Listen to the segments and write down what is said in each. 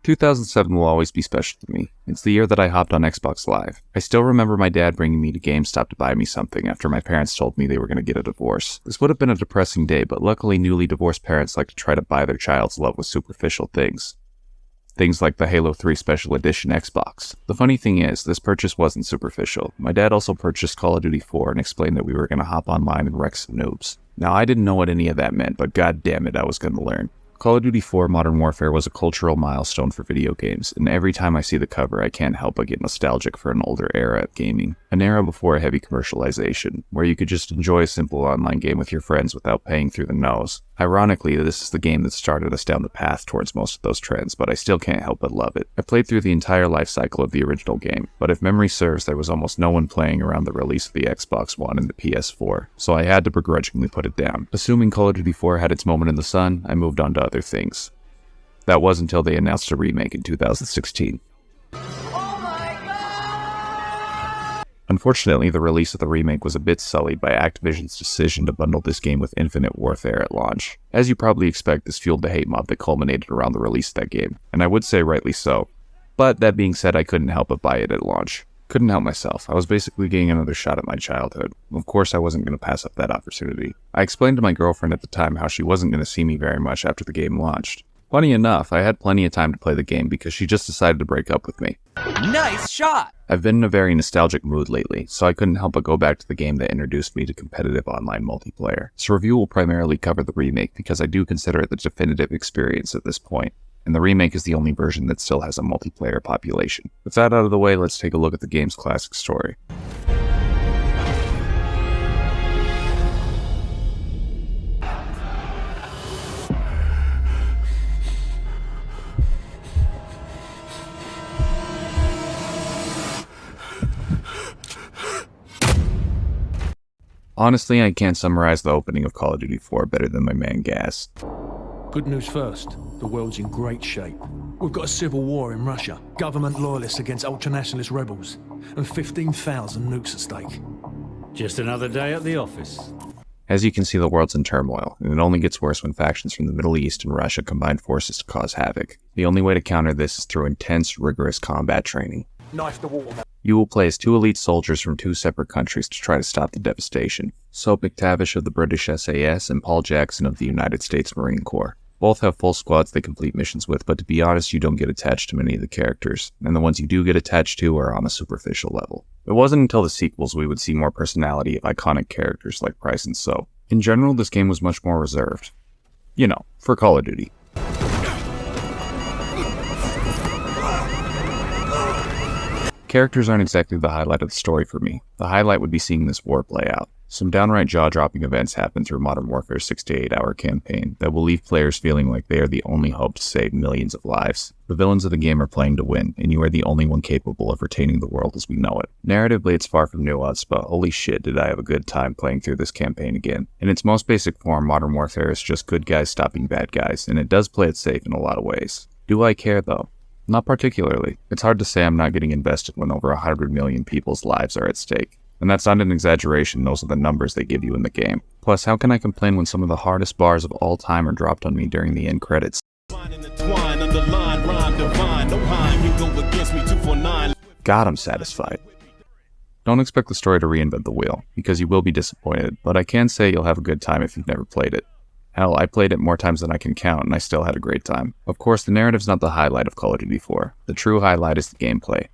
2007 will always be special to me. It's the year that I hopped on Xbox Live. I still remember my dad bringing me to GameStop to buy me something after my parents told me they were going to get a divorce. This would have been a depressing day, but luckily newly divorced parents like to try to buy their child's love with superficial things. Things like the Halo 3 Special Edition Xbox. The funny thing is, this purchase wasn't superficial. My dad also purchased Call of Duty 4 and explained that we were going to hop online and wreck some noobs. Now, I didn't know what any of that meant, but god damn it, I was going to learn. Call of Duty 4 Modern Warfare was a cultural milestone for video games, and every time I see the cover I can't help but get nostalgic for an older era of gaming. An era before heavy commercialization, where you could just enjoy a simple online game with your friends without paying through the nose. Ironically, this is the game that started us down the path towards most of those trends, but I still can't help but love it. I played through the entire life cycle of the original game, but if memory serves, there was almost no one playing around the release of the Xbox One and the PS4, so I had to begrudgingly put it down. Assuming Call of Duty 4 had its moment in the sun, I moved on to other things. That was until they announced a remake in 2016. Unfortunately, the release of the remake was a bit sullied by Activision's decision to bundle this game with Infinite Warfare at launch. As you probably expect, this fueled the hate mob that culminated around the release of that game, and I would say rightly so. But that being said, I couldn't help but buy it at launch. Couldn't help myself. I was basically getting another shot at my childhood. Of course, I wasn't going to pass up that opportunity. I explained to my girlfriend at the time how she wasn't going to see me very much after the game launched. Funny enough, I had plenty of time to play the game because she just decided to break up with me. Nice shot! I've been in a very nostalgic mood lately, so I couldn't help but go back to the game that introduced me to competitive online multiplayer. This review will primarily cover the remake because I do consider it the definitive experience at this point, and the remake is the only version that still has a multiplayer population. With that out of the way, let's take a look at the game's classic story. Honestly, I can't summarize the opening of Call of Duty 4 better than my man Gas. Good news first, the world's in great shape. We've got a civil war in Russia, government loyalists against ultranationalist rebels, and 15,000 nukes at stake. Just another day at the office. As you can see, the world's in turmoil, and it only gets worse when factions from the Middle East and Russia combine forces to cause havoc. The only way to counter this is through intense, rigorous combat training. Knife the wall. You will play as two elite soldiers from two separate countries to try to stop the devastation. Soap McTavish of the British SAS and Paul Jackson of the United States Marine Corps. Both have full squads they complete missions with, but to be honest, you don't get attached to many of the characters, and the ones you do get attached to are on a superficial level. It wasn't until the sequels we would see more personality of iconic characters like Price and Soap. In general, this game was much more reserved. You know, for Call of Duty. Characters aren't exactly the highlight of the story for me. The highlight would be seeing this war play out. Some downright jaw-dropping events happen through Modern Warfare's 6 to 8 hour campaign that will leave players feeling like they are the only hope to save millions of lives. The villains of the game are playing to win, and you are the only one capable of retaining the world as we know it. Narratively, it's far from nuanced, but holy shit did I have a good time playing through this campaign again. In its most basic form, Modern Warfare is just good guys stopping bad guys, and it does play it safe in a lot of ways. Do I care though? Not particularly. It's hard to say I'm not getting invested when over 100 million people's lives are at stake. And that's not an exaggeration, those are the numbers they give you in the game. Plus, how can I complain when some of the hardest bars of all time are dropped on me during the end credits? God, I'm satisfied. Don't expect the story to reinvent the wheel, because you will be disappointed, but I can say you'll have a good time if you've never played it. Hell, I played it more times than I can count, and I still had a great time. Of course, the narrative's not the highlight of Call of Duty 4. The true highlight is the gameplay.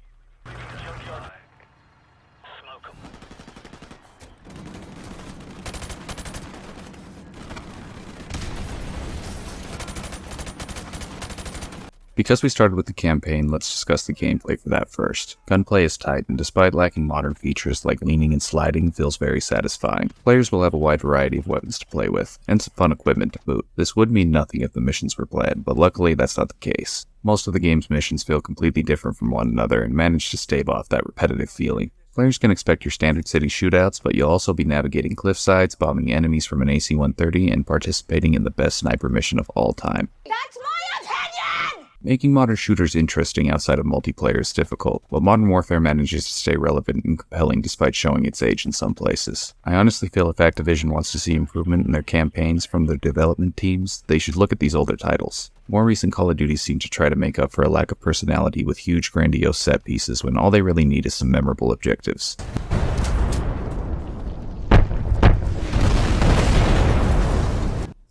Because we started with the campaign, let's discuss the gameplay for that first. Gunplay is tight, and despite lacking modern features like leaning and sliding, feels very satisfying. Players will have a wide variety of weapons to play with, and some fun equipment to boot. This would mean nothing if the missions were bland, but luckily that's not the case. Most of the game's missions feel completely different from one another and manage to stave off that repetitive feeling. Players can expect your standard city shootouts, but you'll also be navigating cliffsides, bombing enemies from an AC-130, and participating in the best sniper mission of all time. That's my opinion! Making modern shooters interesting outside of multiplayer is difficult, but Modern Warfare manages to stay relevant and compelling despite showing its age in some places. I honestly feel if Activision wants to see improvement in their campaigns from their development teams, they should look at these older titles. More recent Call of Duty seem to try to make up for a lack of personality with huge grandiose set pieces when all they really need is some memorable objectives.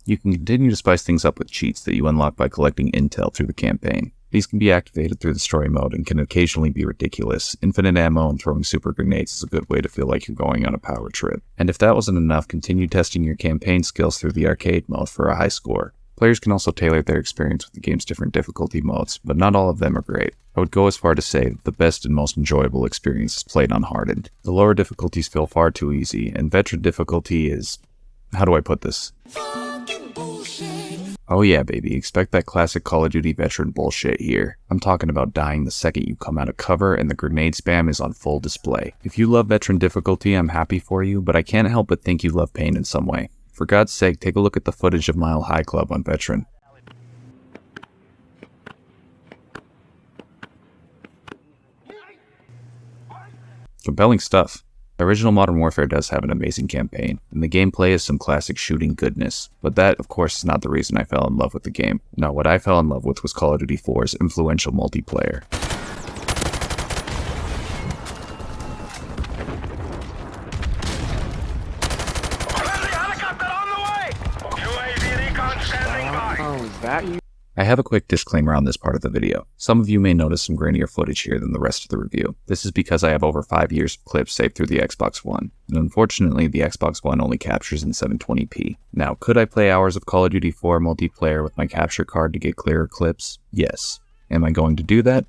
You can continue to spice things up with cheats that you unlock by collecting intel through the campaign. These can be activated through the story mode and can occasionally be ridiculous. Infinite ammo and throwing super grenades is a good way to feel like you're going on a power trip. And if that wasn't enough, continue testing your campaign skills through the arcade mode for a high score. Players can also tailor their experience with the game's different difficulty modes, but not all of them are great. I would go as far to say that the best and most enjoyable experience is played on Hardened. The lower difficulties feel far too easy, and Veteran difficulty is... how do I put this? Oh yeah, baby, expect that classic Call of Duty veteran bullshit here. I'm talking about dying the second you come out of cover and the grenade spam is on full display. If you love veteran difficulty, I'm happy for you, but I can't help but think you love pain in some way. For God's sake, take a look at the footage of Mile High Club on Veteran. Compelling stuff. The original Modern Warfare does have an amazing campaign, and the gameplay is some classic shooting goodness, but that, of course, is not the reason I fell in love with the game. No, what I fell in love with was Call of Duty 4's influential multiplayer. Oh, is that you? I have a quick disclaimer on this part of the video. Some of you may notice some grainier footage here than the rest of the review. This is because I have over 5 years of clips saved through the Xbox One, and unfortunately the Xbox One only captures in 720p. Now, could I play hours of Call of Duty 4 multiplayer with my capture card to get clearer clips? Yes. Am I going to do that?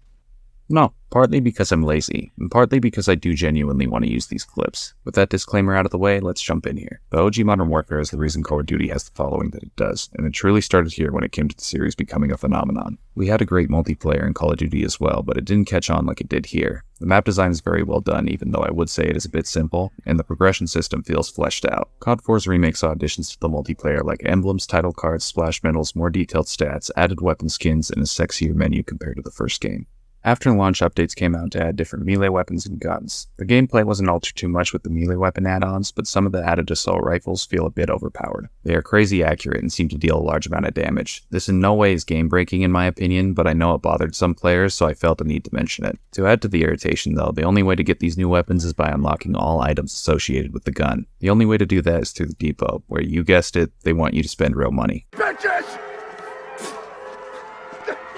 No, partly because I'm lazy, and partly because I do genuinely want to use these clips. With that disclaimer out of the way, let's jump in here. The OG Modern Warfare is the reason Call of Duty has the following that it does, and it truly started here when it came to the series becoming a phenomenon. We had a great multiplayer in Call of Duty as well, but it didn't catch on like it did here. The map design is very well done, even though I would say it is a bit simple, and the progression system feels fleshed out. COD 4's remake saw additions to the multiplayer like emblems, title cards, splash medals, more detailed stats, added weapon skins, and a sexier menu compared to the first game. After launch, updates came out to add different melee weapons and guns. The gameplay wasn't altered too much with the melee weapon add-ons, but some of the added assault rifles feel a bit overpowered. They are crazy accurate and seem to deal a large amount of damage. This in no way is game-breaking in my opinion, but I know it bothered some players, so I felt the need to mention it. To add to the irritation though, the only way to get these new weapons is by unlocking all items associated with the gun. The only way to do that is through the depot, where you guessed it, they want you to spend real money. Bitches!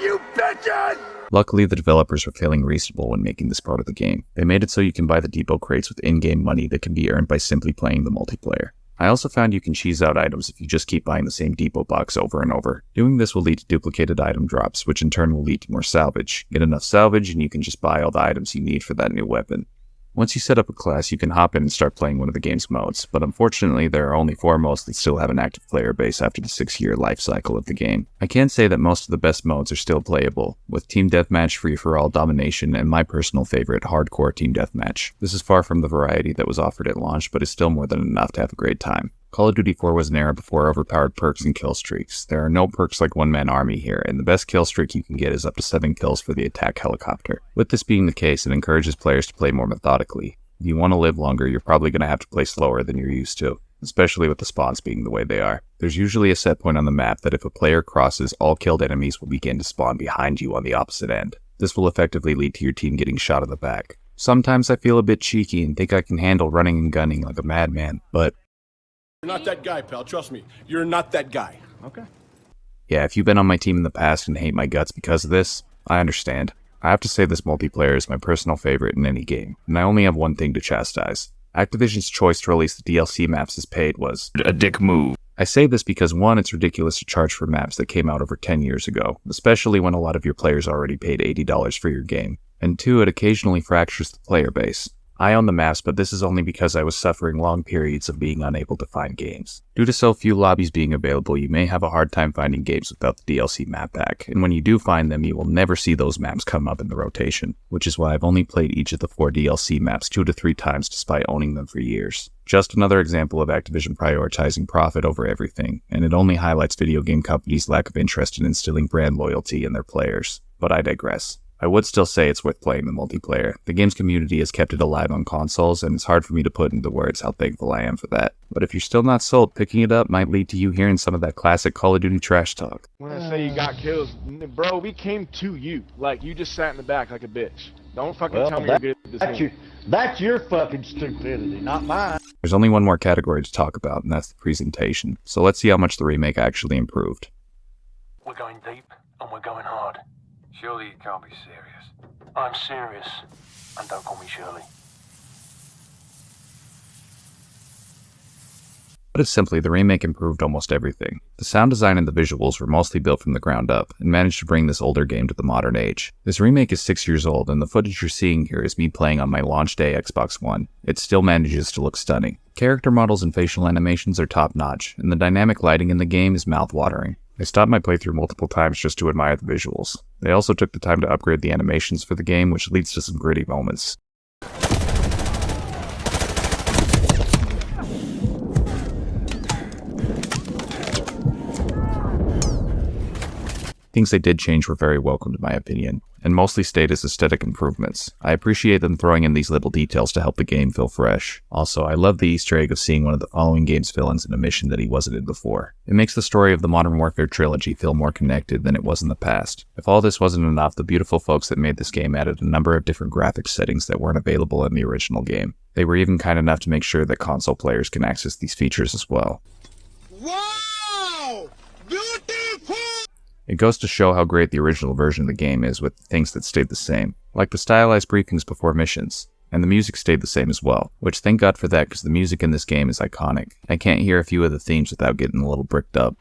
You bitches! Luckily, the developers were feeling reasonable when making this part of the game. They made it so you can buy the depot crates with in-game money that can be earned by simply playing the multiplayer. I also found you can cheese out items if you just keep buying the same depot box over and over. Doing this will lead to duplicated item drops, which in turn will lead to more salvage. Get enough salvage and you can just buy all the items you need for that new weapon. Once you set up a class, you can hop in and start playing one of the game's modes, but unfortunately there are only 4 modes that still have an active player base after the 6-year life cycle of the game. I can say that most of the best modes are still playable, with Team Deathmatch, Free-for-All, Domination, and my personal favorite, Hardcore Team Deathmatch. This is far from the variety that was offered at launch, but is still more than enough to have a great time. Call of Duty 4 was an era before overpowered perks and kill streaks. There are no perks like one-man army here, and the best kill streak you can get is up to 7 kills for the attack helicopter. With this being the case, it encourages players to play more methodically. If you want to live longer, you're probably going to have to play slower than you're used to, especially with the spawns being the way they are. There's usually a set point on the map that if a player crosses, all killed enemies will begin to spawn behind you on the opposite end. This will effectively lead to your team getting shot in the back. Sometimes I feel a bit cheeky and think I can handle running and gunning like a madman, but You're not that guy, pal. Trust me. You're not that guy. Okay. yeah, if you've been on my team in the past and hate my guts because of this, I understand. I have to say this multiplayer is my personal favorite in any game, and I only have one thing to chastise. Activision's choice to release the DLC maps as paid was a dick move. I say this because 1, it's ridiculous to charge for maps that came out over 10 years ago, especially when a lot of your players already paid $80 for your game, and 2, it occasionally fractures the player base. I own the maps, but this is only because I was suffering long periods of being unable to find games. Due to so few lobbies being available, you may have a hard time finding games without the DLC map pack, and when you do find them, you will never see those maps come up in the rotation, which is why I've only played each of the 4 DLC maps 2 to 3 times despite owning them for years. Just another example of Activision prioritizing profit over everything, and it only highlights video game companies' lack of interest in instilling brand loyalty in their players. But I digress. I would still say it's worth playing the multiplayer. The game's community has kept it alive on consoles, and it's hard for me to put into words how thankful I am for that. But if you're still not sold, picking it up might lead to you hearing some of that classic Call of Duty trash talk. When I say you got kills, bro, we came to you. Like, you just sat in the back like a bitch. Don't fucking tell me you're good at this game. That's your fucking stupidity, not mine. There's only one more category to talk about, and that's the presentation. So let's see how much the remake actually improved. We're going deep and we're going hard. Surely you can't be serious. I'm serious. And don't call me Shirley. Put it simply, the remake improved almost everything. The sound design and the visuals were mostly built from the ground up, and managed to bring this older game to the modern age. This remake is 6 years old, and the footage you're seeing here is me playing on my launch day Xbox One. It still manages to look stunning. Character models and facial animations are top-notch, and the dynamic lighting in the game is mouth-watering. I stopped my playthrough multiple times just to admire the visuals. They also took the time to upgrade the animations for the game, which leads to some gritty moments. Things they did change were very welcome in my opinion, and mostly stayed as aesthetic improvements. I appreciate them throwing in these little details to help the game feel fresh. Also, I love the Easter egg of seeing one of the following game's villains in a mission that he wasn't in before. It makes the story of the Modern Warfare trilogy feel more connected than it was in the past. If all this wasn't enough, the beautiful folks that made this game added a number of different graphics settings that weren't available in the original game. They were even kind enough to make sure that console players can access these features as well. Wow! Beautiful! It goes to show how great the original version of the game is with things that stayed the same, like the stylized briefings before missions, and the music stayed the same as well, which thank God for that because the music in this game is iconic. I can't hear a few of the themes without getting a little bricked up.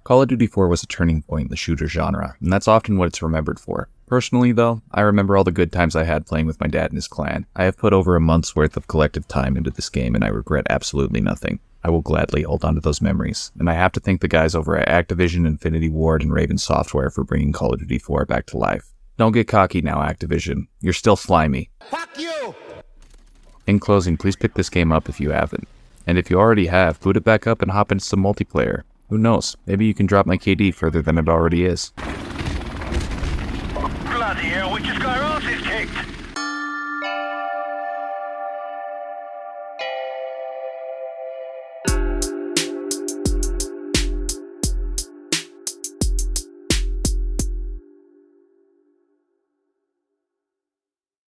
Call of Duty 4 was a turning point in the shooter genre, and that's often what it's remembered for. Personally though, I remember all the good times I had playing with my dad and his clan. I have put over a month's worth of collective time into this game and I regret absolutely nothing. I will gladly hold on to those memories, and I have to thank the guys over at Activision, Infinity Ward, and Raven Software for bringing Call of Duty 4 back to life. Don't get cocky now, Activision. You're still slimy. Fuck you! In closing, please pick this game up if you haven't. And if you already have, boot it back up and hop into some multiplayer. Who knows, maybe you can drop my KD further than it already is. Bloody hell, we just got our asses kicked!